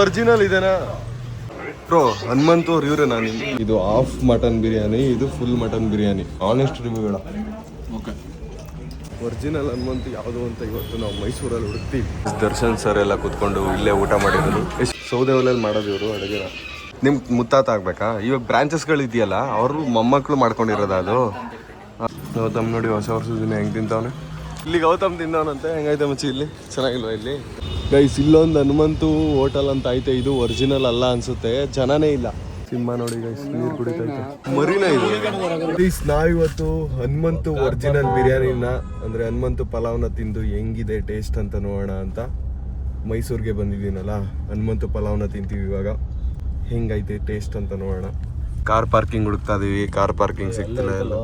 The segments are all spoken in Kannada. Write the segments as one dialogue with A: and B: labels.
A: ಒರಿಜಿನಲ್ ಇದೆನಾ ಬ್ರೋ? ಹನುಮಂತು ಅವ್ರು ಇವ್ರೆ. ನಾನು ಇದು ಹಾಫ್ ಮಟನ್ ಬಿರಿಯಾನಿ, ಇದು ಫುಲ್ ಮಟನ್ ಬಿರಿಯಾನಿ. ಆನೆಸ್ಟ್ ರಿವ್ಯೂಗಳ.
B: ಓಕೆ,
A: ಒರಿಜಿನಲ್ ಹನುಮಂತು ಯಾವುದು ಅಂತ ಇವತ್ತು ನಾವು ಮೈಸೂರಲ್ಲಿ ಹುಡುಕ್ತೀವಿ. ದರ್ಶನ್ ಸರ್ ಎಲ್ಲ ಕೂತ್ಕೊಂಡು ಇಲ್ಲೇ ಊಟ ಮಾಡಿರೋದು. ಎಷ್ಟು ಸೌದೆ ಒಲೆಯಲ್ಲಿ ಮಾಡೋದು ಇವರು ಅಡುಗೆನ. ನಿಮ್ಗೆ ಮುತ್ತಾತ ಆಗ್ಬೇಕಾ? ಇವಾಗ ಬ್ರಾಂಚಸ್ಗಳು ಇದೆಯಲ್ಲ, ಅವರು ಮೊಮ್ಮಕ್ಕಳು ಮಾಡ್ಕೊಂಡಿರೋದು ಅದು. ಗೌತಮ್ ನೋಡಿ ಹೊಸ ವರ್ಷದ ದಿನ ಹೆಂಗೆ ತಿಂತವನೆ. ಇಲ್ಲಿ ಗೌತಮ್ ತಿಂದವನಂತೆ. ಹೆಂಗೈತೆ ಮಚ್ಚಿ ಇಲ್ಲಿ? ಚೆನ್ನಾಗಿಲ್ವಾ ಇಲ್ಲಿ? ಗೈಸ್ ಇಲ್ಲೊಂದು ಹನುಮಂತು ಹೋಟೆಲ್ ಅಂತ ಐತೆ. ಇದು ಒರಿಜಿನಲ್ ಅಲ್ಲ ಅನ್ಸುತ್ತೆ, ಜನನೇ ಇಲ್ಲ. ಸಿಂಹ ನೋಡಿ ಗೈಸ್ ನೀರು ಕುಡಿತೈತೆ. ಮರಿನ ಇದು. ಪ್ಲೀಸ್ ನಾವಿವತ್ತು ಹನುಮಂತು ಒರಿಜಿನಲ್ ಬಿರಿಯಾನಿನ ಅಂದರೆ ಹನುಮಂತು ಪಲಾವ್ನ ತಿಂದು ಹೆಂಗಿದೆ ಟೇಸ್ಟ್ ಅಂತ ನೋಡೋಣ ಅಂತ ಮೈಸೂರಿಗೆ ಬಂದಿದ್ದೀನಲ್ಲ. ಹನುಮಂತು ಪಲಾವ್ನ ತಿಂತೀವಿ ಇವಾಗ. ಹೆಂಗೈತೆ ಟೇಸ್ಟ್ ಅಂತ ನೋಡೋಣ. ಕಾರ್ ಪಾರ್ಕಿಂಗ್ ಹುಡುಕ್ತಾ ಇದೀವಿ. ಕಾರ್ ಪಾರ್ಕಿಂಗ್ ಸಿಗ್ತಿಲ್ಲ. ಎಲ್ಲ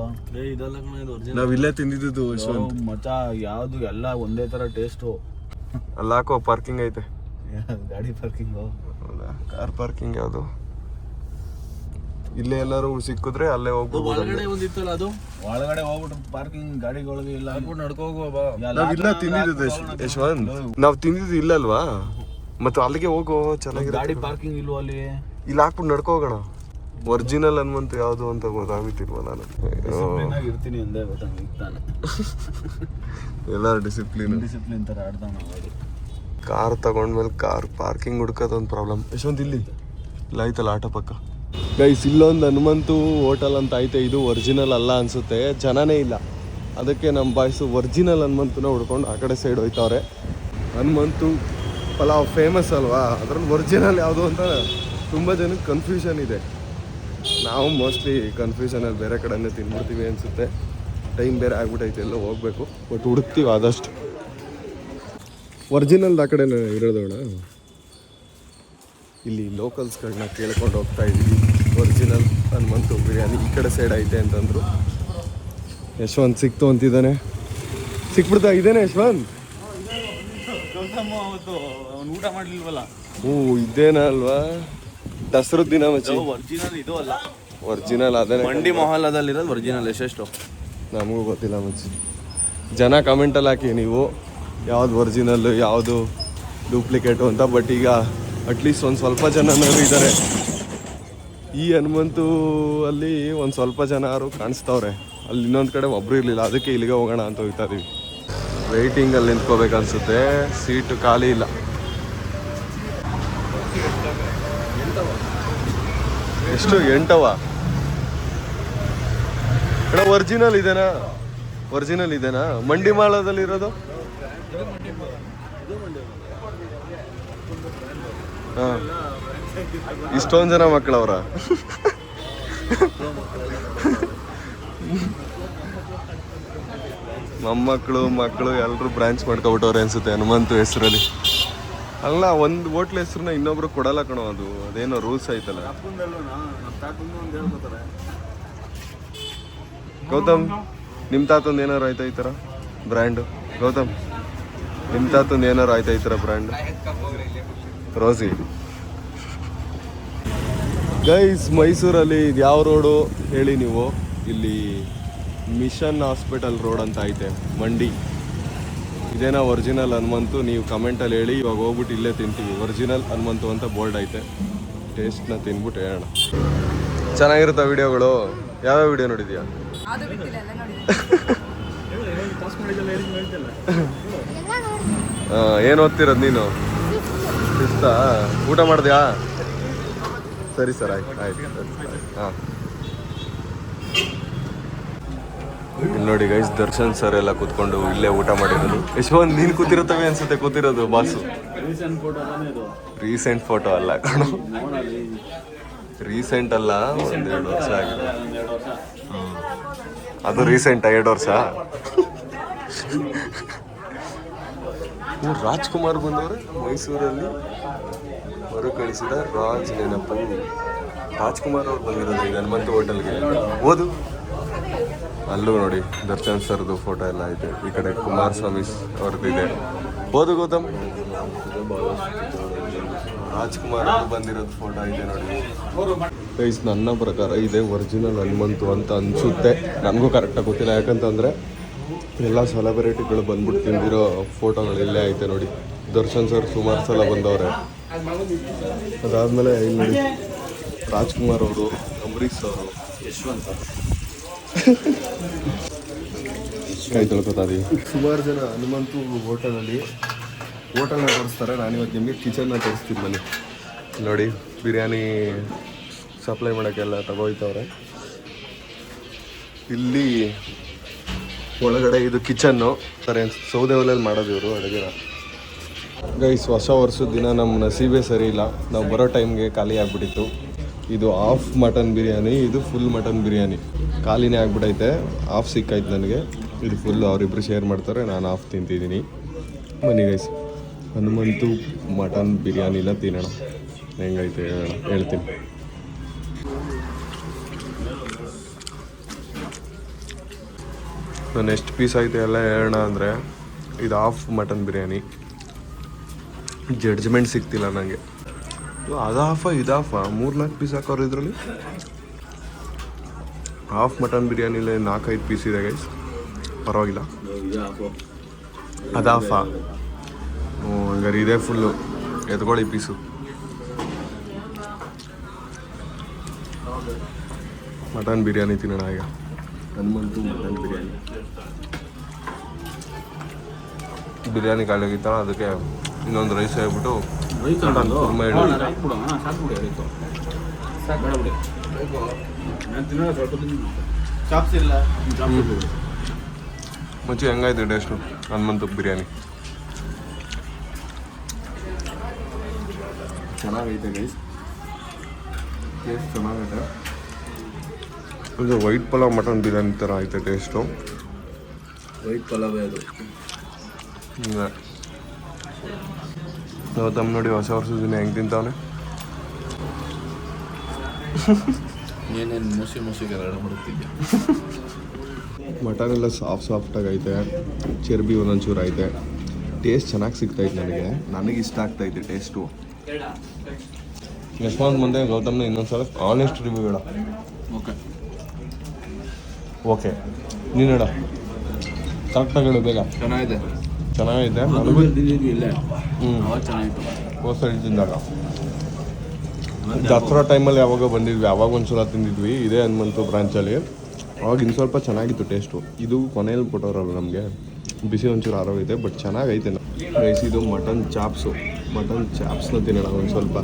A: ನಾವ್ ಇಲ್ಲೇ ತಿಂದಿದ್ದು ಯಶವಂತ್
B: ಮಚ. ಯಾವ್ದು ಎಲ್ಲ ಒಂದೇ ತರ ಟೇಸ್ಟು.
A: ಅಲ್ಲ ಹಾಕೋ ಪಾರ್ಕಿಂಗ್ ಐತೆ.
B: ಗಾಡಿ ಪಾರ್ಕಿಂಗ್.
A: ಹೌದಾ? ಕಾರ್ ಪಾರ್ಕಿಂಗ್ ಯಾವುದು? ಇಲ್ಲೇ ಎಲ್ಲರೂ ಸಿಕ್ಕಿದ್ರೆ ಅಲ್ಲೇ ಹೋಗ್ಬೋದು.
B: ಒಳಗಡೆ ಒಂದಿತ್ತಲ್ಲ, ಅದು ಒಳಗಡೆ ಹೋಗ್ಬಿಟ್ಟು ಪಾರ್ಕಿಂಗ್ ಗಾಡಿಗಳಿಗೆ ಇಲ್ಲ ನಡ್ಕೋ ಹೋಗುವ.
A: ನಾವ್ ಇಲ್ಲ ತಿಂದಿದ್ದು ಯಶವಂತ್. ನಾವ್ ತಿಂದಿದ್ದು ಇಲ್ಲಲ್ವಾ? ಮತ್ತು ಅಲ್ಲಿಗೆ ಹೋಗೋ ಚೆನ್ನಾಗಿದೆ.
B: ಗಾಡಿ ಪಾರ್ಕಿಂಗ್ ಇಲ್ವಾ ಅಲ್ಲಿ?
A: ಇಲ್ಲಿ ಹಾಕ್ಬಿಟ್ಟು ನಡ್ಕೋಗೋಣ. ಒರಿಜಿನಲ್ ಹನುಮಂತು ಯಾವುದು ಅಂತ ಗೊತ್ತಾಗುತ್ತಿಲ್ವ? ನಾನು
B: ಇರ್ತೀನಿ ಅಂದೇ ಗೊತ್ತಾಗ್ತಾನೆ.
A: ಎಲ್ಲ ಡಿಸಿಪ್ಲಿನ್
B: ತರ ಆಡ್ತಾನೆ.
A: ಕಾರ್ ತಗೊಂಡ್ಮೇಲೆ ಕಾರ್ ಪಾರ್ಕಿಂಗ್ ಹುಡ್ಕೋದೊಂದು ಪ್ರಾಬ್ಲಮ್. ಯಶವಂತ್ ಇಲ್ಲಿ ಇಲ್ಲ ಐತಲ್ಲ ಆಟೋ ಪಕ್ಕ. ಗೈಸ್ ಇಲ್ಲೊಂದು ಹನುಮಂತು ಹೋಟೆಲ್ ಅಂತ ಐತೆ. ಇದು ಒರಿಜಿನಲ್ ಅಲ್ಲ ಅನ್ಸುತ್ತೆ, ಜನನೇ ಇಲ್ಲ. ಅದಕ್ಕೆ ನಮ್ಮ ಬಾಯ್ಸು ಒರಿಜಿನಲ್ ಹನುಮಂತನ ಹುಡ್ಕೊಂಡು ಆ ಕಡೆ ಸೈಡ್ ಹೋಯ್ತವ್ರೆ. ಹನುಮಂತು ಪಲಾವ್ ಫೇಮಸ್ ಅಲ್ವಾ, ಅದ್ರಲ್ಲಿ ಒರಿಜಿನಲ್ ಯಾವುದು ಅಂತ ತುಂಬ ಜನಕ್ಕೆ ಕನ್ಫ್ಯೂಷನ್ ಇದೆ. ನಾವು ಮೋಸ್ಟ್ಲಿ ಕನ್ಫ್ಯೂಷನಲ್ಲಿ ಬೇರೆ ಕಡೆನೇ ತಿನ್ಬಿಡ್ತೀವಿ ಅನಿಸುತ್ತೆ. ಟೈಮ್ ಬೇರೆ ಆಗ್ಬಿಟ್ಟೈತೆ, ಎಲ್ಲ ಹೋಗಬೇಕು. ಬಟ್ ಹುಡುಕ್ತೀವಿ ಆದಷ್ಟು. ಒರಿಜಿನಲ್ ಆ ಕಡೆ ಇರೋದೋಣ. ಇಲ್ಲಿ ಲೋಕಲ್ಸ್ಗಳನ್ನ ಕೇಳ್ಕೊಂಡು ಹೋಗ್ತಾ ಇದ್ದೀವಿ. ಒರಿಜಿನಲ್ ಹನುಮಂತು ಬಿರಿಯಾನಿ ಈ ಕಡೆ ಸೈಡ್ ಐತೆ ಅಂತಂದರು. ಯಶವಂತ್ ಸಿಕ್ತು ಅಂತಿದ್ದಾನೆ. ಸಿಕ್ಬಿಡ್ತಾ ಇದ್ದೇನೆ ಯಶವಂತ್.
B: ಊಟ ಮಾಡ್ಲಿಲ್ವಲ್ಲ?
A: ಇದ್ದೇನ ಅಲ್ವಾ? ದಸರದ ದಿನ ಮಚ್ಚಿ.
B: ಒರಿಜಿನಲ್ ಇದು ಅಲ್ಲ,
A: ಒರಿಜಿನಲ್ ಅದೇ
B: ಮಂಡಿ ಮೊಹಲ್ಲದಲ್ಲಿರೋದು ಒರಿಜಿನಲ್. ಎಷ್ಟೆಷ್ಟು
A: ನಮಗೂ ಗೊತ್ತಿಲ್ಲ ಮಚ್ಚಿ. ಜನ ಕಮೆಂಟಲ್ಲಿ ಹಾಕಿ ನೀವು ಯಾವ್ದು ಒರಿಜಿನಲ್ಲು ಯಾವುದು ಡೂಪ್ಲಿಕೇಟು ಅಂತ. ಬಟ್ ಈಗ ಅಟ್ಲೀಸ್ಟ್ ಒಂದು ಸ್ವಲ್ಪ ಜನನೂ ಇದ್ದಾರೆ. ಈ ಹನುಮಂತು ಅಲ್ಲಿ ಒಂದು ಸ್ವಲ್ಪ ಜನ ಯಾರು ಕಾಣಿಸ್ತವ್ರೆ. ಅಲ್ಲಿ ಇನ್ನೊಂದು ಕಡೆ ಒಬ್ಬರು ಇರಲಿಲ್ಲ, ಅದಕ್ಕೆ ಇಲ್ಲಿಗೆ ಹೋಗೋಣ ಅಂತ ಹೋಗ್ತಾ ಇದೀವಿ. ವೆಯ್ಟಿಂಗಲ್ಲಿ ನಿಂತ್ಕೋಬೇಕನ್ಸುತ್ತೆ, ಸೀಟು ಖಾಲಿ ಇಲ್ಲ. ಎಷ್ಟು 8 ಒರಿಜಿನಲ್ ಇದೆನಾ? ಒರಿಜಿನಲ್ ಇದೆನಾ? ಮಂಡಿ ಮಾಳದಲ್ಲಿರೋದು? ಹಾಂ, ಇಷ್ಟೊಂದು ಜನ ಮಕ್ಕಳವ್ರ. ಮೊಮ್ಮಕ್ಕಳು ಮಕ್ಕಳು ಎಲ್ಲರೂ ಬ್ರಾಂಚ್ ಮಾಡ್ಕೊಬಿಟ್ಟವ್ರೆ ಅನ್ಸುತ್ತೆ ಹನುಮಂತು ಹೆಸರಲ್ಲಿ. ಅಲ್ಲ, ಒಂದು ಹೋಟ್ಲ್ ಹೆಸ್ರನ್ನ ಇನ್ನೊಬ್ರು ಕೊಡಲ್ಲ ಕಣೋ. ಅದೇನೋ ರೂಲ್ಸ್ ಐತಲ್ಲ. ಗೌತಮ್, ನಿಮ್ಮ ತಾತಂದು ಏನಾರು ಆಯ್ತಾ ಈ ಥರ ಬ್ರ್ಯಾಂಡು? ಗೌತಮ್, ನಿಮ್ಮ ತಾತಂದು ಏನಾರು ಆಯ್ತಾ ಈ ಥರ ಬ್ರ್ಯಾಂಡ್? ರೋಸಿ. ಗೈಸ್ ಮೈಸೂರಲ್ಲಿ ಇದು ಯಾವ ರೋಡು ಹೇಳಿ ನೀವು? ಇಲ್ಲಿ ಮಿಷನ್ ಹಾಸ್ಪಿಟಲ್ ರೋಡ್ ಅಂತ ಐತೆ, ಮಂಡಿ. ಇದೇನಾ ಒರಿಜಿನಲ್ ಹನುಮಂತು? ನೀವು ಕಮೆಂಟಲ್ಲಿ ಹೇಳಿ. ಇವಾಗ ಹೋಗ್ಬಿಟ್ಟು ಇಲ್ಲೇ ತಿಂತೀವಿ. ಒರಿಜಿನಲ್ ಹನುಮಂತು ಅಂತ ಬೋರ್ಡ್ ಐತೆ. ಟೇಸ್ಟ್ನ ತಿನ್ಬಿಟ್ಟು ಹೇಳೋಣ. ಚೆನ್ನಾಗಿರುತ್ತಾ ವಿಡಿಯೋಗಳು? ಯಾವ್ಯಾವ ವಿಡಿಯೋ ನೋಡಿದ್ಯಾ? ಏನು ಓದ್ತಿರೋದು ನೀನು? ಇಷ್ಟ ಊಟ ಮಾಡಿದ್ಯಾ? ಸರಿ ಸರ್, ಆಯ್ತು ಆಯ್ತು. ಹಾಂ, ಇಲ್ಲಿ ನೋಡಿ ಗೈಸ್ ದರ್ಶನ್ ಸರ್ ಎಲ್ಲ ಕೂತ್ಕೊಂಡು ಇಲ್ಲೇ ಊಟ ಮಾಡಿರೋದು. ಯಶವಂತ್ ನೀನು ಕೂತಿರುತ್ತವೆ ಅನ್ಸುತ್ತೆ. ಕೂತಿರೋದು ಬಾಸು. ರೀಸೆಂಟ್ ಫೋಟೋ ಅಲ್ಲ ಕಣೋ, ರೀಸೆಂಟ್ ಅಲ್ಲ, 1-2 ವರ್ಷ ಆಗಿದೆ. ಅದು ರೀಸೆಂಟ್ 2 ವರ್ಷ. ರಾಜ್ಕುಮಾರ್ ಬಂದವರು ಮೈಸೂರಲ್ಲಿ ಮರುಕಳಿಸಿದ ರಾಜ್ ನೆನಪು. ರಾಜ್ಕುಮಾರ್ ಅವ್ರು ಬಂದಿರೋದು ಈಗ ಹನುಮಂತು ಹೋಟೆಲ್ಗೆ. ಓದು, ಅಲ್ಲೂ ನೋಡಿ ದರ್ಶನ್ ಸರ್ದು ಫೋಟೋ ಎಲ್ಲ ಐತೆ. ಈ ಕಡೆ ಕುಮಾರಸ್ವಾಮಿ ಅವ್ರದ್ದು ಇದೆ. ಓದು ಗೌತಮ್. ರಾಜ್ಕುಮಾರ್ ಅವರು ಬಂದಿರೋದು ಫೋಟೋ ಇದೆ ನೋಡಿ. ಗೈಸ್ ನನ್ನ ಪ್ರಕಾರ ಇದೆ ಒರಿಜಿನಲ್ ಹನುಮಂತು ಅಂತ ಅನಿಸುತ್ತೆ. ನನಗೂ ಕರೆಕ್ಟಾಗಿ ಗೊತ್ತಿಲ್ಲ, ಯಾಕಂತಂದರೆ ಎಲ್ಲ ಸೆಲೆಬ್ರಿಟಿಗಳು ಬಂದ್ಬಿಟ್ಟು ತಿಂದಿರೋ ಫೋಟೋಗಳು ಇಲ್ಲೇ ಐತೆ ನೋಡಿ. ದರ್ಶನ್ ಸರ್ ಸುಮಾರು ಸಲ ಬಂದವ್ರೆ. ಅದಾದಮೇಲೆ ಇಲ್ಲಿ ನೋಡಿ ರಾಜ್ಕುಮಾರ್ ಅವರು, ಅಂಬರೀಷ್ ಅವರು,
B: ಯಶವಂತ
A: ಕೈ ತೊಳ್ಕೊತಾ ಇದೀವಿ. ಸುಮಾರು ಜನ ಹನುಮಂತು ಹೋಟೆಲ್ನ ತೋರಿಸ್ತಾರೆ. ನಾನಿವತ್ತು ನಿಮಗೆ ಕಿಚನ್ನ ತೋರಿಸ್ತೀನಿ ಬನ್ನಿ. ನೋಡಿ ಬಿರಿಯಾನಿ ಸಪ್ಲೈ ಮಾಡೋಕ್ಕೆಲ್ಲ ತಗೋಯ್ತವ್ರೆ. ಇಲ್ಲಿ ಒಳಗಡೆ ಇದು ಕಿಚನ್ನು ಸೌದೆ ಒಲೆಯಲ್ಲಿ ಮಾಡೋದು ಇವರು ಅಡುಗೆನ. ಗೈಸ್, ಹೊಸ ವರ್ಷದ ದಿನ ನಮ್ಮ ನಸೀಬೇ ಸರಿ ಇಲ್ಲ. ನಾವು ಬರೋ ಟೈಮ್ಗೆ ಖಾಲಿ ಆಗಿಬಿಟ್ಟಿತ್ತು. ಇದು ಹಾಫ್ ಮಟನ್ ಬಿರಿಯಾನಿ, ಇದು ಫುಲ್ ಮಟನ್ ಬಿರಿಯಾನಿ. ಖಾಲಿನೇ ಆಗ್ಬಿಟ್ಟೈತೆ, ಹಾಫ್ ಸಿಕ್ಕಾಯ್ತು ನನಗೆ. ಇದು ಫುಲ್ ಅವರಿಬ್ಬರು ಶೇರ್ ಮಾಡ್ತಾರೆ, ನಾನು ಹಾಫ್ ತಿಂತಿದ್ದೀನಿ. ಬನ್ನಿ ಗೈಸ್, ಹನುಮಂತು ಮಟನ್ ಬಿರಿಯಾನಿನ ತಿನ್ನೋಣ. ಹೆಂಗೈತೆ ಹೇಳ್ತೀನಿ. ನಾನು ಎಷ್ಟು ಪೀಸ್ ಐತೆ ಎಲ್ಲ ಹೇಳೋಣ ಅಂದರೆ, ಇದು ಹಾಫ್ ಮಟನ್ ಬಿರಿಯಾನಿ. ಜಡ್ಜ್ಮೆಂಟ್ ಸಿಗ್ತಿಲ್ಲ ನನಗೆ. ಅದು ಹಾಫಾ ಇದು ಹಾಫಾ 3-4 ಪೀಸ್ ಹಾಕೋರು ಇದರಲ್ಲಿ. ಹಾಫ್ ಮಟನ್ ಬಿರಿಯಾನಿಲಿ 4-5 ಪೀಸ್ ಇದೆ ಗೈಸ್, ಪರವಾಗಿಲ್ಲ. ಅದು ಹಾಫಾ? ಹಂಗಾರೆ ಇದೇ ಫುಲ್ಲು, ಎತ್ಕೊಳ್ಳಿ ಪೀಸು. ಮಟನ್ ಬಿರಿಯಾನಿ ತಿನ್ನೋಣ ಈಗ. ಹನುಮಂತು ಮಟನ್ ಬಿರಿಯಾನಿ ಖಾಲಿ ಆಗಿತ್ತಲ್ಲ, ಅದಕ್ಕೆ ಇನ್ನೊಂದು ರೈಸ್ ಹೇಳ್ಬಿಟ್ಟು ಮುಂಚೆ ಹೆಂಗಾಯ್ತು ಟೇಸ್ಟು ಹನುಮಂತು ಬಿರಿಯಾನಿ? ಚೆನ್ನಾಗೈತೆ ಗೈಸ್, ಟೇಸ್ಟ್ ಚೆನ್ನಾಗೈತೆ. ಇದು ವೈಟ್ ಪಲಾವ್ ಮಟನ್ ಬಿರಿಯಾನಿ ಥರ ಐತೆ ಟೇಸ್ಟು.
B: ವೈಟ್ ಪಲಾವೇ ಅದು.
A: ನಾವು ತಮ್ಮ ನೋಡಿ ಹೊಸ ವರ್ಷದ ದಿನ ಹೆಂಗೆ ತಿಂತಾವನೆ.
B: ಏನೇನು ಮುಸಿಗೆ ಎರಡು ಬರುತ್ತಿದ್ದೆ.
A: ಮಟನ್ ಎಲ್ಲ ಸಾಫ್ಟಾಗಿ ಐತೆ, ಚರ್ಬಿ ಒಂದೊಂಚೂರು ಐತೆ. ಟೇಸ್ಟ್ ಚೆನ್ನಾಗಿ ಸಿಗ್ತೈತೆ ನನಗೆ ಇಷ್ಟ ಆಗ್ತೈತೆ ಟೇಸ್ಟು. ಯಶವಂತ್ ಮುಂದೆ ಗೌತಮ್ನ ಇನ್ನೊಂದ್ಸಲ ಆನೆಸ್ಟ್ ರಿವ್ಯೂ ಹೇಳ. ಓಕೆ ನೀನು ಹೇಳ, ಕರೆಕ್ಟಾಗಿ ಹೇಳು ಬೇಗ.
B: ಚೆನ್ನಾಗಿದೆ
A: ನನಗೂ
B: ಇಲ್ಲ.
A: ಹೊಸ ತಿಂದಾಗ ದಸರಾ ಟೈಮಲ್ಲಿ ಯಾವಾಗ ಬಂದಿದ್ವಿ, ಅವಾಗ ಒಂದ್ಸಲ ತಿಂದಿದ್ವಿ ಇದೇ ಹನುಮಂತು ಬ್ರಾಂಚಲ್ಲಿ. ಅವಾಗ ಇನ್ನು ಸ್ವಲ್ಪ ಚೆನ್ನಾಗಿತ್ತು ಟೇಸ್ಟು. ಇದು ಕೊನೆಯಲ್ಲಿ ಕೊಟ್ಟೋರಲ್ಲ ನಮಗೆ, ಬಿಸಿ ಒಂಚೂರು ಆರೋಗೈತೆ, ಬಟ್ ಚೆನ್ನಾಗೈತೆ. ರೈಸ್ ಇದು ಮಟನ್ ಚಾಪ್ಸ್ನ ತಿನ್ನೋಣ ಒಂದು ಸ್ವಲ್ಪ.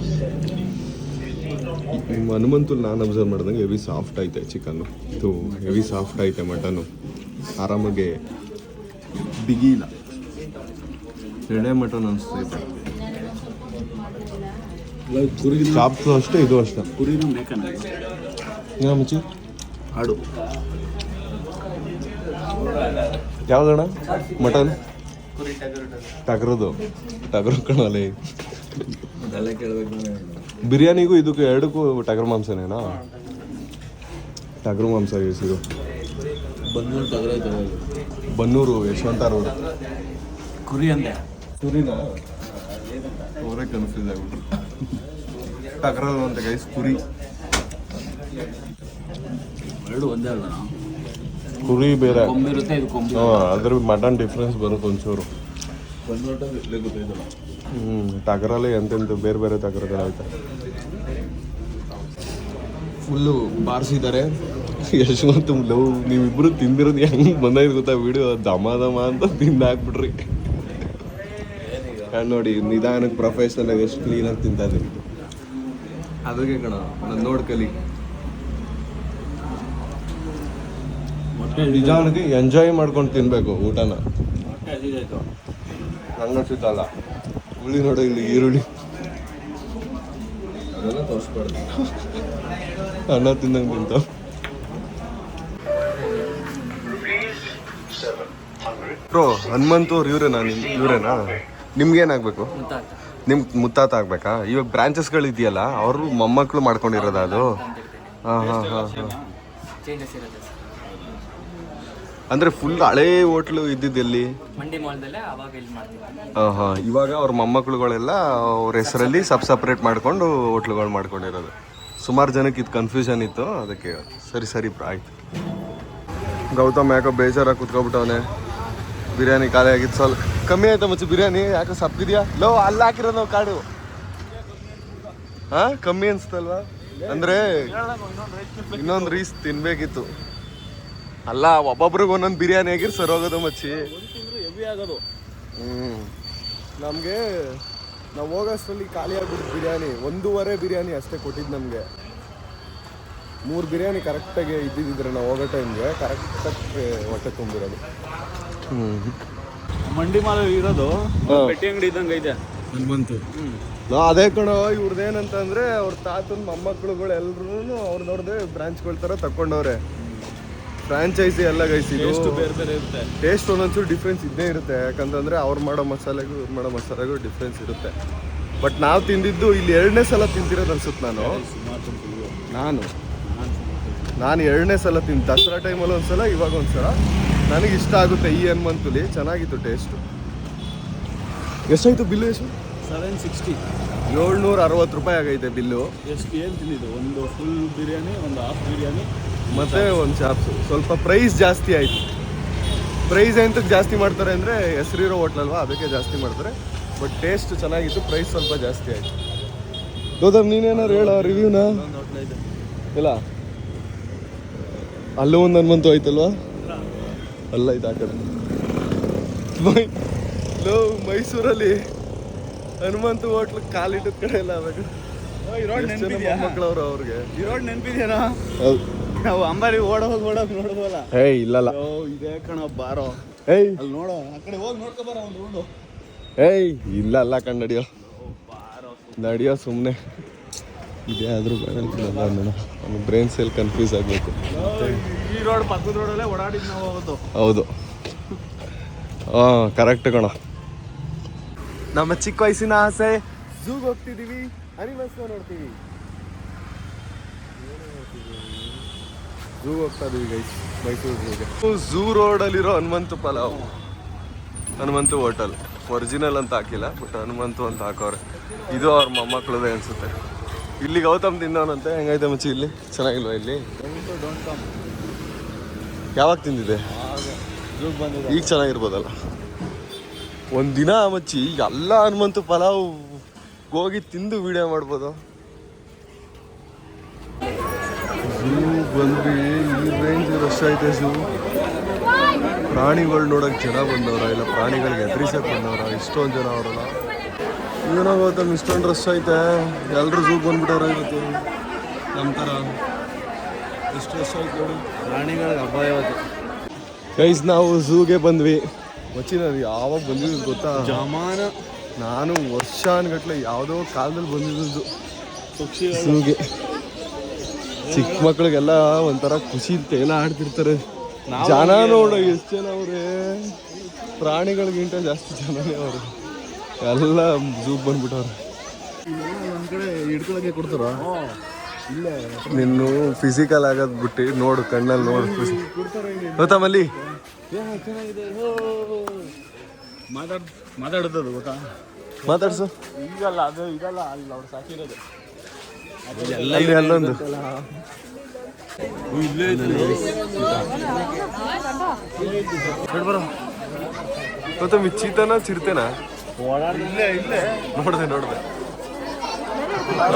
A: ನಿಮ್ಮ ಹನುಮಂತು ನಾನು ಅಬ್ಸರ್ವ್ ಮಾಡ್ದಂಗೆ ಹೆವಿ ಸಾಫ್ಟ್ ಐತೆ ಚಿಕನ್ನು. ಇದು ಹೆವಿ ಸಾಫ್ಟ್ ಐತೆ ಮಟನ್ನು, ಆರಾಮಾಗೆ ಬಿಗಿಲ್ಲ. ಎಳೆ ಮಟನ್ ಅನಿಸ್ತೈತೆ. ಚಾಪ್ಸು ಅಷ್ಟೇ, ಇದು ಅಷ್ಟೇ.
B: ಕುರಿನೂ ಮೇಕನ
A: ಏನೋ ಮುಚ್ಚಿ
B: ಆಡು
A: ಯಾವ್ದಣ್ಣ ಮಟನ್? ಟಗರು ಕಣಲ್ಲಿ.
B: ಅದೆಲ್ಲ ಕೇಳಬೇಕು.
A: ಬಿರಿಯಾನಿಗೂ ಇದಕ್ಕೂ ಎರಡಕ್ಕೂ ಟಗರು ಮಾಂಸನೇನಾ? ಟಗರು ಮಾಂಸ ಇರಿಸಿದು. ಬನ್ನೂರು ಯಶವಂತ ರೋಡ್.
B: ಕುರಿ ಅಂದೆ.
A: ಕುರಿನಾ? ಅವರೇ ಕನ್ಫ್ಯೂಸ್ ಆಗ್ಬಿಟ್ರು. ಟಗರಲ್ಲ ಅಂತ ಗೈಸ್, ಕುರಿ.
B: ಎರಡು ಒಂದೇ ಅಲ್ಲ,
A: ಕುರಿ ಬೇರೆ
B: ಕೊಂಬಿರುತ್ತೆ, ಇದು ಕೊಂಬು.
A: ಅದ್ರ ಮಟನ್ ಡಿಫ್ರೆನ್ಸ್ ಬರುತ್ತೆ ಒಂಚೂರು. ಟಗರಲ್ಲಿ ಎಂತೆಂತ ಬೇರೆ ಟಗರುಗಳೈತೆ. ಫುಲ್ಲು ಬಾರಿಸಿದ್ದಾರೆ. ಯಶವಂತ ಲವ್ ನೀವಿಬ್ರು ತಿಂದಿರೋದು ಹೆಂಗೆ ಬಂದಾಯ್ತು ಗೊತ್ತಾ ವಿಡಿಯೋ? ದಮ ಅಂತ ತಿಂದಾಕ್ಬಿಟ್ರಿ. ನೋಡಿ ನಿಧಾನಕ್ಕೆ ಪ್ರೊಫೆಷನಲ್ ಎಷ್ಟು ಕ್ಲೀನಾಗಿ ತಿಂತಾ ಇದ್ದೀನಿ. ಅದಕ್ಕೆ ಕಣ ನಾನು ನೋಡ್ಕಲಿ. ನಿಧಾನಕ್ಕೆ ಎಂಜಾಯ್ ಮಾಡ್ಕೊಂಡು ತಿನ್ಬೇಕು ಊಟನ. ಹಂಗನ್ಸಿತ್ತಲ್ಲ ಹುಳಿ ನೋಡು, ಇಲ್ಲಿ ಈರುಳ್ಳಿ
B: ಅದೆಲ್ಲ ತೋರಿಸ್ಬಾರ್ದು.
A: ಅನ್ನ ತಿಂದಂಗೆ ತಿಂತಾವ. ಬ್ರೋ ಹನುಮಂತು ಅವ್ರು ಇವ್ರೇನಾ? ನಿಮ್ಗೇನಾಗಬೇಕು? ನಿಮ್ಗೆ ಮುತ್ತಾತ ಆಗ್ಬೇಕಾ? ಇವಾಗ ಬ್ರಾಂಚಸ್ಗಳು ಇದೆಯಲ್ಲ, ಅವರು ಮೊಮ್ಮಕ್ಕಳು ಮಾಡ್ಕೊಂಡಿರೋದ ಅದು? ಹಾಂ ಅಂದರೆ ಫುಲ್ ಹಳೇ ಹೋಟ್ಲು ಇದ್ದಿದ್ದೆಲ್ಲಿ? ಹಾಂ ಇವಾಗ ಅವ್ರ ಮೊಮ್ಮಕ್ಕಳುಗಳೆಲ್ಲ ಅವ್ರ ಹೆಸರಲ್ಲಿ ಸಪ್ರೇಟ್ ಮಾಡ್ಕೊಂಡು ಹೋಟ್ಲುಗಳು ಮಾಡ್ಕೊಂಡಿರೋದು. ಸುಮಾರು ಜನಕ್ಕೆ ಇದು ಕನ್ಫ್ಯೂಷನ್ ಇತ್ತು, ಅದಕ್ಕೆ ಸರಿ ಆಯ್ತು. ಗೌತಮ್ ಯಾಕೋ ಬೇಜಾರಾಗಿ ಕುತ್ಕೊಬಿಟ್ಟವನೆ. ಬಿರಿಯಾನಿ ಖಾಲಿ ಆಗಿತ್ತು, ಸ್ವಲ್ಪ ಕಮ್ಮಿ ಆಯ್ತಾ ಮಚ್ಚಿ ಬಿರಿಯಾನಿ? ಯಾಕೋ ಸಪ್ಪಿದ್ಯಾ? ಲೋ ಅಲ್ಲಿ ಹಾಕಿರೋದು ನಾವು ಕಾಡು ಹಾ ಕಮ್ಮಿ ಅನ್ಸ್ತಲ್ವಾ? ಅಂದ್ರೆ ಇನ್ನೊಂದು ರೀಸ್ ತಿನ್ಬೇಕಿತ್ತು. ಅಲ್ಲ ಒಬ್ಬೊಬ್ರಿಗೆ ಒಂದೊಂದು ಬಿರಿಯಾನಿ ಆಗಿರ್ ಸರ್ ಹೋಗೋದು ಮಚ್ಚಿ.
B: ಹೆವಿ ಆಗೋದು.
A: ನಮಗೆ ನಾವು ಹೋಗೋಷ್ಟರಲ್ಲಿ ಖಾಲಿ ಆಗ್ಬಿಟ್ಟು ಬಿರಿಯಾನಿ 1.5 ಬಿರಿಯಾನಿ ಅಷ್ಟೇ ಕೊಟ್ಟಿದ್ದು ನಮಗೆ. 3 ಬಿರಿಯಾನಿ ಕರೆಕ್ಟಾಗಿ ಇದ್ದಿದ್ದಿದ್ರೆ ನಾವು ಹೋಗೋ ಟೈಮ್ಗೆ ಕರೆಕ್ಟಾಗಿ ಹೊಟ್ಟೆ ತುಂಬಿರೋದು.
B: ಮಂಡಿ ಮಾಲ ಇರೋದು ಪೆಟ್ಟಿ ಅಂಗಡಿ ಇದ್ದಂಗೆ ಐತೆ ಬಂತು.
A: ಅದೇ ಕಣೋ ಇವ್ರದ್ದೇನಂತಂದ್ರೆ ಅವ್ರ ತಾತನ ಮೊಮ್ಮಕ್ಳುಗಳು ಎಲ್ರು ಅವ್ರದವ್ರದ್ದೇ ಬ್ರಾಂಚ್ಗಳ ಥರ ತಗೊಂಡವ್ರೆ. ಫ್ರಾಂಚೈಸಿ ಎಲ್ಲ ಗೈಸಿದ್ದು
B: ಬೇರೆ ಬೇರೆ ಇರುತ್ತೆ.
A: ಟೇಸ್ಟ್ ಒಂದೊಂದ್ಸೂರು ಡಿಫ್ರೆನ್ಸ್ ಇದ್ದೇ ಇರುತ್ತೆ. ಯಾಕಂತಂದ್ರೆ ಅವ್ರು ಮಾಡೋ ಮಸಾಲೆಗೂ ಇವ್ರು ಮಾಡೋ ಮಸಾಲೆಗೂ ಡಿಫ್ರೆನ್ಸ್ ಇರುತ್ತೆ. ಬಟ್ ನಾವು ತಿಂದಿದ್ದು ಇಲ್ಲಿ 2ನೇ ಸಲ ತಿಂತಿರೋದು ಅನ್ಸುತ್ತೆ. ನಾನು 2ನೇ ಸಲ ತಿಂದು ದಸರಾ ಟೈಮಲ್ಲಿ ಒಂದ್ಸಲ, ಇವಾಗ ಒಂದ್ಸಲ. ನನಗೆ ಇಷ್ಟ ಆಗುತ್ತೆ ಈ ಹನುಮಂತುಲಿ. ಚೆನ್ನಾಗಿತ್ತು ಟೇಸ್ಟು. ಎಷ್ಟಾಯ್ತು ಬಿಲ್ಲು? ಎಷ್ಟು?
B: 760.
A: 760 ರೂಪಾಯಿ ಆಗೈತೆ ಬಿಲ್ಲು.
B: ಎಷ್ಟು ಏನು ತಿಂದಿದ್ದು? ಒಂದು ಫುಲ್ ಬಿರಿಯಾನಿ, ಒಂದು ಹಾಫ್ ಬಿರಿಯಾನಿ
A: ಮತ್ತೆ ಒಂದು ಚಾಪ್ಸು. ಸ್ವಲ್ಪ ಪ್ರೈಸ್ ಜಾಸ್ತಿ ಆಯಿತು. ಪ್ರೈಸ್ ಎಂತಕ್ಕೆ ಜಾಸ್ತಿ ಮಾಡ್ತಾರೆ ಅಂದರೆ ಹೆಸರಿರೋ ಹೋಟ್ಲಲ್ವಾ, ಅದಕ್ಕೆ ಜಾಸ್ತಿ ಮಾಡ್ತಾರೆ. ಬಟ್ ಟೇಸ್ಟ್ ಚೆನ್ನಾಗಿತ್ತು, ಪ್ರೈಸ್ ಸ್ವಲ್ಪ ಜಾಸ್ತಿ ಆಯಿತು. ಗೌತಮ್ ನೀನೇನಾರು ಹೇಳೋ ರಿವ್ಯೂನ? ಇಲ್ಲ ಅಲ್ಲೂ ಒಂದು ಹನುಮಂತು ಆಯ್ತಲ್ವಾ? ಅಲ್ಲ ಇದು ಆ ಕಡೆ ಮೈಸೂರಲ್ಲಿ ಹನುಮಂತು ಹೋಟ್ಲ್ ಕಾಲಿಟ್ಟಿದ ಕಡೆ ಎಲ್ಲ ಆವಾಗ ಮಕ್ಕಳವ್ರು ಅವ್ರಿಗೆ
B: ಈ ರೋಡ್ ನೆನಪಿದ್ಯಾನಾ?
A: ಹೌದು.
B: ನಾವು ಅಂಬಾರಿ ಓಡೋಗಿ ನೋಡೋದಲ್ಲ.
A: ಏಯ್ ಇಲ್ಲಲ್ಲ.
B: ಇದೇ ಕಣ ಬಾರೋ.
A: ಏಯ್
B: ಅಲ್ಲಿ ನೋಡೋ, ಆ ಕಡೆ ಹೋಗಿ ನೋಡ್ಕೊ ಬರೋ ಒಂದು ರೋಡು.
A: ಏಯ್ ಇಲ್ಲ ಅಲ್ಲ ಕಣ್ ನಡಿಯೋ ಸುಮ್ಮನೆ. ಇದೇ ಆದರೂ ನನ್ನ ಬ್ರೈನ್ ಸೆಲ್ ಕನ್ಫ್ಯೂಸ್ ಆಗಬೇಕು.
B: ಈ ರೋಡ್ ಪಕ್ಕದ ರೋಡಲ್ಲೇ ಓಡಾಡಿದ್ದು ನಾವು ಅವತ್ತು.
A: ಹೌದು ಕರೆಕ್ಟ್ ಕಣ. ನಮ್ಮ ಚಿಕ್ಕ ವಯಸ್ಸಿನ ಆಸೆ ಝೂಗೆ ಹೋಗ್ತಿದ್ದೀವಿ, ಅನಿಮಲ್ಸ್ ನೋಡ್ತೀವಿ. ಝೂ ಹೋಗ್ತಾ ಇದೀವಿ ಗೈಸ್, ಮೈಸೂರು ಝೂಗೆ. ಝೂ ರೋಡಲ್ಲಿರೋ ಹನುಮಂತು ಪಲಾವ್, ಹನುಮಂತು ಹೋಟೆಲ್. ಒರಿಜಿನಲ್ ಅಂತ ಹಾಕಿಲ್ಲ, ಬಟ್ ಹನುಮಂತು ಅಂತ ಹಾಕೋರೆ. ಇದು ಅವ್ರ ಮೊಮ್ಮಕ್ಕಳದೇ ಅನ್ಸುತ್ತೆ. ಇಲ್ಲಿ ಗೌತಮ್ ತಿಂದವನಂತೆ. ಹೆಂಗೈತೆ ಮಚ್ಚಿ ಇಲ್ಲಿ? ಚೆನ್ನಾಗಿಲ್ವಾ ಇಲ್ಲಿ? ಯಾವಾಗ ತಿಂದಿದೆ? ಈಗ ಚೆನ್ನಾಗಿರ್ಬೋದಲ್ಲ. ಒಂದಿನ ಮಚ್ಚಿ ಎಲ್ಲ ಹನುಮಂತು ಪಲಾವ್ ಹೋಗಿ ತಿಂದು ವಿಡಿಯೋ ಮಾಡ್ಬೋದು. ಝೂ ಬಂದ್ವಿ. ಈ ರೇಂಜ್ ರಶ್ ಐತೆ ಝೂ. ಪ್ರಾಣಿಗಳು ನೋಡೋಕೆ ಜನ ಬಂದವ್ರ, ಇಲ್ಲ ಪ್ರಾಣಿಗಳಿಗೆ ಎದುರಿಸಕ್ಕೆ ಬಂದವ್ರ? ಇಷ್ಟೊಂದು ಜನ ಅವರಲ್ಲ. ಏನೋ ಗೌತಮ್ ಇಷ್ಟೊಂದು ರಶ್ ಐತೆ, ಎಲ್ಲರೂ ಝೂಗೆ ಬಂದ್ಬಿಟ್ಟವ್ರ. ಇವತ್ತು ನಮ್ಮ ಥರ ಎಷ್ಟು ರಶ್ ಆಯ್ತು ನೋಡಿ.
B: ಪ್ರಾಣಿಗಳಿಗೆ ಹಬ್ಬ ಇವತ್ತು.
A: ಗೈಸ್ ನಾವು ಝೂಗೆ ಬಂದ್ವಿ. ಮಚ್ಚಿ ನಾನು ಯಾವಾಗ ಬಂದಿದ್ದು ಗೊತ್ತಾ?
B: ಜಮಾನ
A: ನಾನು ವರ್ಷಾನ್ಗಟ್ಲೆ ಯಾವುದೋ ಕಾಲದಲ್ಲಿ ಬಂದಿದ್ದು
B: ಪಕ್ಷಿಗಳು
A: ಝೂಗೆ. ಚಿಕ್ಕ ಮಕ್ಳಿಗೆಲ್ಲ ಒಂಥರ ಖುಷಿ ತೇಲ ಆಡ್ತಿರ್ತಾರೆ. ಜನ ನೋಡು ಎಷ್ಟು ಜನ ಅವ್ರೆ. ಪ್ರಾಣಿಗಳಿಗಿಂತ ಜಾಸ್ತಿ ಜನನೇ ಅವರು. ಎಲ್ಲ ಝೂಗೆ ಬಂದ್ಬಿಟ್ಟವ್ರೆ.
B: ಒಂದ್ ಕಡೆ ಹಿಡ್ಕೊಳಕ್ಕೆ ಕೊಡ್ತಾರ.
A: ಇಲ್ಲೇ ನಿನ್ನು ಫಿಸಿಕಲ್ ಆಗೋದು ಬಿಟ್ಟು ನೋಡು, ಕಣ್ಣಲ್ಲಿ ನೋಡು ಖುಷಿ. ಗೊತ್ತಾಮಲ್ಲಿ
B: ಚೆನ್ನಾಗಿದೆ. ಮಾತಾಡೋದು ಗೊತ್ತಾ?
A: ಮಾತಾಡ್ಸು.
B: ಈಗಲ್ಲ ಅದು ಇದಲ್ಲ, ಅಲ್ಲಿ ಅವ್ರು ಸಾಕಿರೋದು
A: ಅಲ್ಲಿ ಅಲ್ಲೊಂದು. ಗೊತ್ತ ಚೀತನ ಚಿರ್ತೇನಾ? ನೋಡ್ದೆ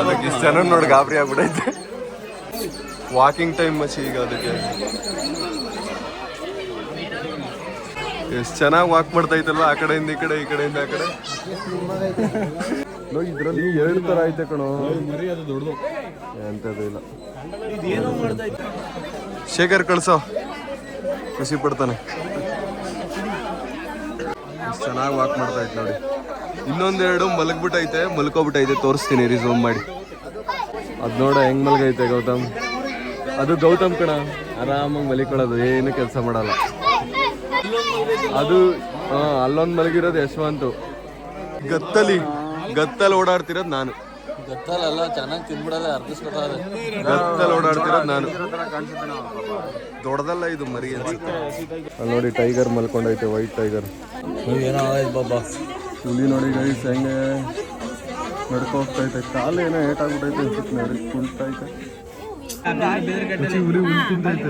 A: ಅದಕ್ಕೆ ಇಷ್ಟು ಜನ ನೋಡಿ ಗಾಬರಿ ಆಗ್ಬಿಟ್ಟೈತೆ. ವಾಕಿಂಗ್ ಟೈಮ್ ಮಚ್ಚಿ ಈಗ ಅದಕ್ಕೆ. ಎಷ್ಟು ಚೆನ್ನಾಗಿ ವಾಕ್ ಮಾಡ್ತೈತಲ್ವ, ಆ ಕಡೆಯಿಂದ ಈ ಕಡೆ, ಈ ಕಡೆಯಿಂದ ಆ ಕಡೆ. ಇದ್ರಲ್ಲಿ 2 ಥರ ಐತೆ ಕಣೋ.
B: ಮರಿ ಅದು ದೊಡ್ಡದು
A: ಎಂಥದ್ದು ಇಲ್ಲ.
B: ಇದೇನೋ ಮಾಡ್ತಾ ಇತ್ತು.
A: ಶೇಖರ್ ಕಳ್ಸೋ, ಖುಷಿ ಪಡ್ತಾನೆ. ಎಷ್ಟು ಚೆನ್ನಾಗಿ ವಾಕ್ ಮಾಡ್ತಾ ಇತ್ತು ನೋಡಿ. ಇನ್ನೊಂದೆರಡು ಮಲಗ್ಬಿಟ್ಟೈತೆ, ಮಲ್ಕೊಬಿಟ್ಟೈತೆ. ತೋರಿಸ್ತೀನಿ ರೀ ಝೂಮ್ ಮಾಡಿ. ಅದು ನೋಡ ಹೆಂಗ್ ಮಲಗೈತೆ ಗೌತಮ್. ಅದು ಗೌತಮ್ ಕಣ, ಆರಾಮಾಗಿ ಮಲಿಕೊಳ್ಳೋದು, ಏನು ಕೆಲಸ ಮಾಡಲ್ಲ. ಅದು ಅಲ್ಲೊಂದು ಮಲಗಿರೋದು ಯಶವಂತು. ಗತ್ತಲ್ಲಿ ಓಡಾಡ್ತಿರೋದು ನಾನು.
B: ಗೊತ್ತಲ್ಲ, ಚೆನ್ನಾಗಿ ತಿನ್ಬಿಡೋದೆ, ಅರ್ಧಿಸ್ಕೊತಾರೆ.
A: ಗತ್ತಲ್ಲಿ ಓಡಾಡ್ತಿರೋದು ನಾನು. ದೊಡ್ಡದಲ್ಲ ಇದು, ಮರಿ ಅನ್ಸುತ್ತೆ. ಅಲ್ಲಿ ನೋಡಿ ಟೈಗರ್ ಮಲ್ಕೊಂಡೈತೆ, ವೈಟ್ ಟೈಗರ್. ಹುಲಿ ನೋಡಿ ಗೈಸ್ ಹೆಂಗೆ ನಡ್ಕೊ ಹೋಗ್ತೈತೆ. ಕಾಲು ಏನೋ ಏಟಾಗ್ಬಿಟ್ಟೈತೆ ಅನ್ಸುತ್ತೆ ನೋಡಿ, ಕುಂಟೈತೆ. ಹುಲಿ ತಿಂತೈತೆ.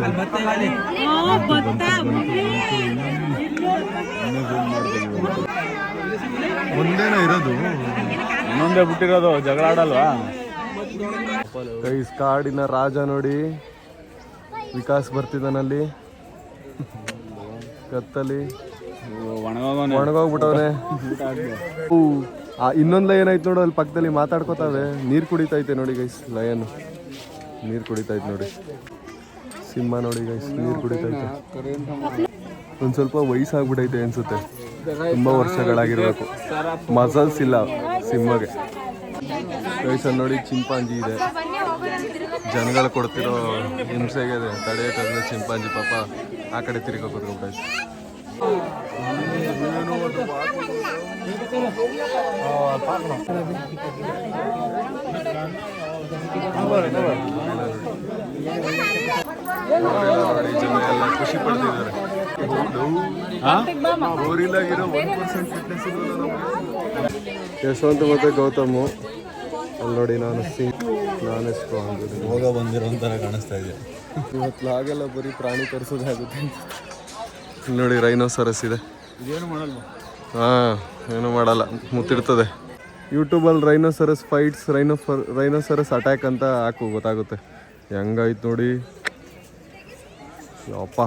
A: ಒಂದೇನ ಇರೋದು,
B: ಇನ್ನೊಂದೇ ಬಿಟ್ಟಿರೋದು. ಜಗಳ ಆಡಲ್ವಾ?
A: ಗೈಸ್ ಕಾಡಿನ ರಾಜ ನೋಡಿ, ವಿಕಾಸ್ ಬರ್ತಿದ್ದಾನಲ್ಲಿ ಕತ್ತಲಿ ಒಣಗೋಗ್ಬಿಟ್ಟವ್ರೆ. ಇನ್ನೊಂದ್ ಲಯನ್ ಐತೆ ನೋಡು ಅಲ್ಲಿ ಪಕ್ಕದಲ್ಲಿ ಮಾತಾಡ್ಕೋತಾವೆ. ನೀರು ಕುಡಿತೈತೆ ನೋಡಿ ಗೈಸ್, ಲಯನ್ ನೀರು ಕುಡಿತೈತೆ ನೋಡಿ. ಸಿಂಹ ನೋಡಿ ಗೈಸ್ ನೀರು ಕುಡಿತೈತೆ. ಒಂದ್ ಸ್ವಲ್ಪ ವಯಸ್ಸಾಗ್ಬಿಟ್ಟೈತೆ ಅನ್ಸುತ್ತೆ, ತುಂಬಾ ವರ್ಷಗಳಾಗಿರ್ಬೇಕು. ಮಸಲ್ಸ್ ಇಲ್ಲ ಸಿಂಹಗೆ. ಗೈಸಲ್ಲಿ ನೋಡಿ ಚಿಂಪಾಂಜಿ ಇದೆ. ಜನಗಳು ಕೊಡ್ತಿರೋ ಹಿಂಸೆಗೆ ತಡೆಯೋಕ್ಕಾಗದೆ ಚಿಂಪಾಂಜಿ ಪಾಪ ಆ ಕಡೆ ತಿರುಗಿ ಕೂತ್ಕೊಂಡ್ಬಿಟ್ಟೈತೆ. ನೋಡಿ ಜನ ಎಲ್ಲ ಖುಷಿ ಪಡ್ತಿದ್ದಾರೆ. ಗೋರಿಲ್ಲಾಗಿರೋ 1% ಫಿಟ್ನೆಸ್ ಯಶವಂತ್ ಮತ್ತೆ ಗೌತಮ್. ಅಲ್ಲಿ ನೋಡಿ ನಾನು ಸ್ಟ್ರಾಂಗ್
B: ಹೋಗ ಬಂದಿರೋ ಥರ ಕಾಣಿಸ್ತಾ ಇದೆ.
A: ಇವತ್ತು ಹಾಗೆಲ್ಲ ಬರೀ ಪ್ರಾಣಿ ತರಿಸೋದಾಗುತ್ತೆ. ಇಲ್ಲಿ ನೋಡಿ ರೈನೋಸರಸ್ ಇದೆ.
B: ಇದೇನು ಮಾಡಲ್ವ?
A: ಹಾಂ, ಏನು ಮಾಡಲ್ಲ, ಮುತ್ತಿಡ್ತದೆ. ಯೂಟ್ಯೂಬಲ್ಲಿ ರೈನೋಸರಸ್ ಫೈಟ್ಸ್, ರೈನೋಸರಸ್ ಅಟ್ಯಾಕ್ ಅಂತ ಹಾಕು, ಗೊತ್ತಾಗುತ್ತೆ. ಹೆಂಗಾಯ್ತು ನೋಡಿ ಯಪ್ಪ,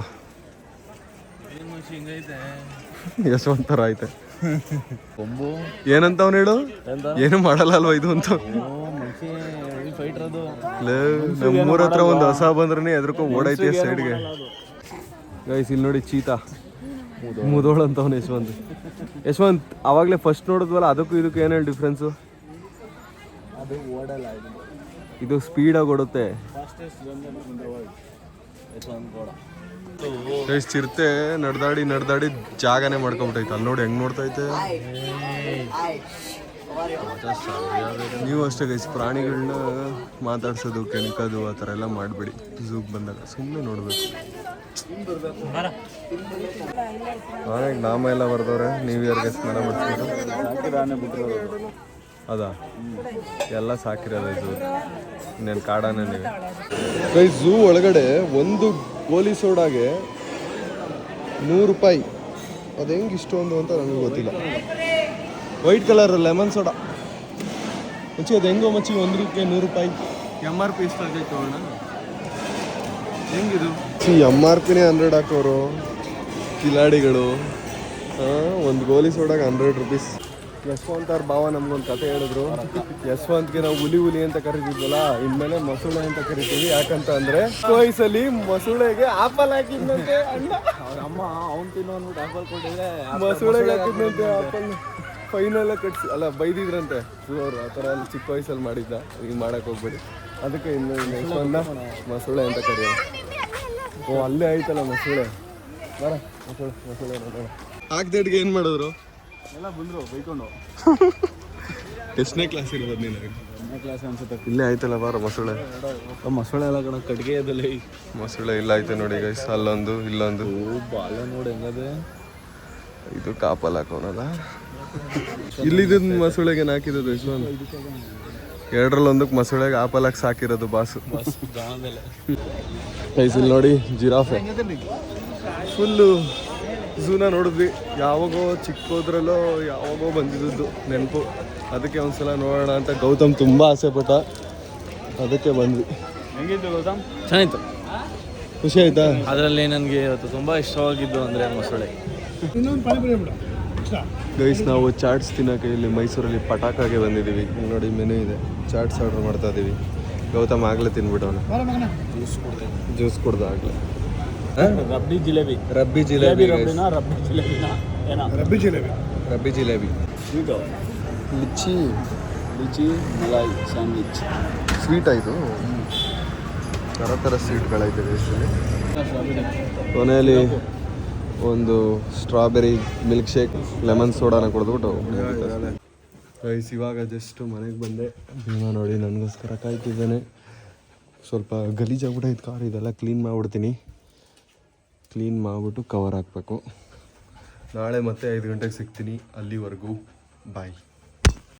A: ಯಶವಂತರ ಐತೆ.
B: ಕೊಂಬು
A: ಏನಂತ ಅವ್ನು ಹೇಳು, ಏನು ಮಾಡಲ್ಲ ಅಲ್ವಾ ಇದು ಅಂತ. ನಮ್ಮೂರ ಹತ್ರ ಒಂದು ಹೊಸ ಬಂದ್ರೆ ಎದ್ರಕೋ ಓಡೈತಿ ಸೈಡ್ಗೆ. ಗೈಸ್ ಇಲ್ಲಿ ನೋಡಿ ಚೀತಾ ಮುದೋಳು ಅಂತ ಅವನು ಯಶವಂತ್ ಅವಾಗಲೇ ಫಸ್ಟ್ ನೋಡಿದ್ವಲ್ಲ, ಅದಕ್ಕೂ ಇದಕ್ಕೂ ಏನು ಹೇಳಿ ಡಿಫ್ರೆನ್ಸು?
B: ಅದು ಓಡಲ್ಲ,
A: ಇದು ಸ್ಪೀಡಾಗಿ ಓಡುತ್ತೆ. ಚಿರತೆ ನಡೆದಾಡಿ ಜಾಗನೇ ಮಾಡ್ಕೊಂಬಿಟ್ಟೈತೆ. ಅಲ್ಲಿ ನೋಡಿ ಹೆಂಗ್ ನೋಡ್ತೈತೆ. ನೀವು ಅಷ್ಟೇ ಗೈಸ್, ಪ್ರಾಣಿಗಳನ್ನ ಮಾತಾಡ್ಸೋದು, ಕೆಣಕೋದು ಆ ಥರ ಎಲ್ಲ ಮಾಡಬೇಡಿ. ಝೂಗೆ ಬಂದಾಗ ಸುಮ್ಮನೆ ನೋಡ್ಬೇಕು. ನಾಮ ಎಲ್ಲ ಬರ್ದವ್ರೆ. ನ್ಯೂ ಇಯರ್ಗೆ ಸ್ನಾನ ಮಾಡಿಸ್ಬಿಟ್ಟು ಅದಾ ಎಲ್ಲ ಸಾಕಿರೋದು ಝೂ. ಇನ್ನೇನು ಕಾಡಾನೆ ನೀವು ಕೈ. ಝೂ ಒಳಗಡೆ ಒಂದು ಗೋಲಿ ಸೋಡಾಗೆ 100 ರೂಪಾಯಿ. ಅದು ಹೆಂಗೆ ಇಷ್ಟೊಂದು ಅಂತ ನನಗೆ ಗೊತ್ತಿಲ್ಲ. ವೈಟ್ ಕಲರ್ ಲೆಮನ್ ಸೋಡಾ ಮಚ್ಚಿ, ಅದು ಹೆಂಗೋ ಮಚ್ಚಿ 1 ರೂಪಾಯಿ 100 ರೂಪಾಯಿ.
B: MRP ಎಷ್ಟಾಗೈತೆ ಅಣ್ಣ? ಹೆಂಗಿದು
A: MRP 100 ಹಾಕೋರು ಕಿಲಾಡಿಗಳು. ಒಂದು ಗೋಲಿ ಸೋಡಾಗ 100 ರೂಪೀಸ್. ಯಶವಂತ್ ಅವ್ರ ಭಾವ ನಮ್ಗೊಂದು ಕತೆ ಹೇಳಿದ್ರು. ಯಶವಂತ್ಗೆ ನಾವು ಹುಲಿ ಅಂತ ಕರಿತಿದ್ವಲ್ಲ, ಇನ್ಮೇಲೆ ಮೊಸಳೆ ಅಂತ ಕರಿತೀವಿ. ಯಾಕಂತ ಅಂದ್ರೆ ವಯಸ್ಸಲ್ಲಿ ಮೊಸಳೆಗೆ ಆಪಲ್ ಹಾಕಿದ್ನಂತೆ ಅಣ್ಣ.
B: ಅಮ್ಮ ಅವ್ನು ತಿನ್ನೋ ಅಂದ್ಬಿಟ್ಟು ಆಪಲ್ ಕೊಟ್ಟಿದ್ರೆ
A: ಮೊಸಳೆಗೆ ಹಾಕಿದ್ನಂತೆ ಆಪಲ್. ಫೈನಲ್ಲ ಕಟ್ಸಿ ಅಲ್ಲ ಬೈದಿದ್ರಂತೆ ಅವರು. ಆ ಥರ ಅಲ್ಲಿ ಚಿಕ್ಕ ವಯಸ್ಸಲ್ಲಿ ಮಾಡಿದ್ದ. ಈಗ ಮಾಡಕ್ಕೆ ಹೋಗ್ಬೇಡಿ. ಅದಕ್ಕೆ ಇನ್ನು ಯಶವಂತ ಮೊಸಳೆ ಅಂತ ಕರೆಯೋದು. ಓ ಅಲ್ಲೇ ಆಯ್ತಲ್ಲ ಮೊಸಳೆ. ಬರ ಮೊಸಳೆ ನೋಡೋಣ. ಹಾಕ್ದೇಡ್ಗೆ ಏನು ಮಾಡಿದ್ರು
B: ಎಲ್ಲ ಬಂದರು ಬೈಕೊಂಡು.
A: ಎಷ್ಟನೇ ಕ್ಲಾಸ್ ಇರ್ಬೋದು ನೀನು?
B: 1ನೇ ಕ್ಲಾಸ್ ಅನ್ಸುತ್ತೆ.
A: ಇಲ್ಲೇ ಆಯ್ತಲ್ಲ ಬಾರ ಮೊಸಳೆ.
B: ಮೊಸಳೆ ಎಲ್ಲ ಕಣ ಕಟ್ಗೆ ಅದಲ್ಲಿ
A: ಮೊಸಳೆ ಇಲ್ಲ ಐತೆ ನೋಡಿ ಗೈಸ್. ಅಲ್ಲೊಂದು ಇಲ್ಲೊಂದು.
B: ಬಾಲ ನೋಡಿ ಹೆಂಗದೆ.
A: ಇದು ಕಾಪಲ್ ಹಾಕೋಣಲ್ಲ. ಇಲ್ಲಿದ್ದ ಮೊಸಳೆಗೆ ಹಾಕಿರೋದು ಯಶವಂತ್. 2ರಲ್ಲಿ ಮೊಸಳೆಗೆ ಆಪಲ್ ಹಾಕಿ ಸಾಕಿರೋದು ಬಾಸು. ಗೈಸ್ ಇಲ್ಲಿ ನೋಡಿ ಜಿರಾಫೆ. ಫುಲ್ಲು ಝೂನ ನೋಡಿದ್ವಿ. ಯಾವಾಗೋ ಚಿಕ್ಕೋದ್ರಲ್ಲೋ ಯಾವಾಗೋ ಬಂದಿದ್ದು ನೆನಪು. ಅದಕ್ಕೆ ಒಂದ್ಸಲ ನೋಡೋಣ ಅಂತ ಗೌತಮ್ ತುಂಬ ಆಸೆ ಪಟ್ಟ. ಅದಕ್ಕೆ ಬಂದ್ವಿ.
B: ಹೆಂಗಿತ್ತು ಗೌತಮ್? ಚೆನ್ನಾಗಿತ್ತು.
A: ಖುಷಿ ಆಯ್ತಾ?
B: ಅದರಲ್ಲಿ ನನಗೆ ಇವತ್ತು ತುಂಬ ಇಷ್ಟವಾಗಿದ್ದು ಅಂದರೆ ಮೊಸಳೆ.
A: ಗೈಸ್ ನಾವು ಚಾಟ್ಸ್ ತಿನ್ನೋಕೆ ಇಲ್ಲಿ ಮೈಸೂರಲ್ಲಿ ಪಟಾಕಾಗೆ ಬಂದಿದ್ದೀವಿ. ನೋಡಿ ಮೆನು ಇದೆ. ಚಾಟ್ಸ್ ಆರ್ಡರ್ ಮಾಡ್ತಾ ಇದ್ದೀವಿ. ಗೌತಮ್ ಆಗಲೇ ತಿನ್ಬಿಟ್ಟವನು. ಜ್ಯೂಸ್ ಕುಡ್ದ ಆಗಲೇ.
B: Rabri jalebi.
A: Rabri jalebi.
B: Rabri jalebi. Sweet lychee malai sandwich.
A: Sweet ಆಯಿತು. ಥರ ಸ್ವೀಟ್ಗಳೈತೆ ದೇಶದಲ್ಲಿ. ಕೊನೆಯಲ್ಲಿ ಒಂದು ಸ್ಟ್ರಾಬೆರಿ ಮಿಲ್ಕ್ ಶೇಕ್, ಲೆಮನ್ ಸೋಡಾನ ಕೊಡ್ಬಿಟ್ಟು ಗೈಸ್ ಇವಾಗ ಜಸ್ಟ್ ಮನೆಗೆ ಬಂದೆ. ನೋಡಿ ನನಗೋಸ್ಕರ ಕಾಯ್ತಿದ್ದಾನೆ. ಸ್ವಲ್ಪ ಗಲೀಜಾಗ್ಬಿಟ್ಟೈತೆ ಕಾರ್. ಇದೆಲ್ಲ ಕ್ಲೀನ್ ಮಾಡಿಬಿಡ್ತೀನಿ. ಕ್ಲೀನ್ ಮಾಡಿಬಿಟ್ಟು ಕವರ್ ಹಾಕಬೇಕು. ನಾಳೆ ಮತ್ತೆ 5 ಗಂಟೆಗೆ ಸಿಗ್ತೀನಿ. ಅಲ್ಲಿವರೆಗೂ ಬಾಯ್.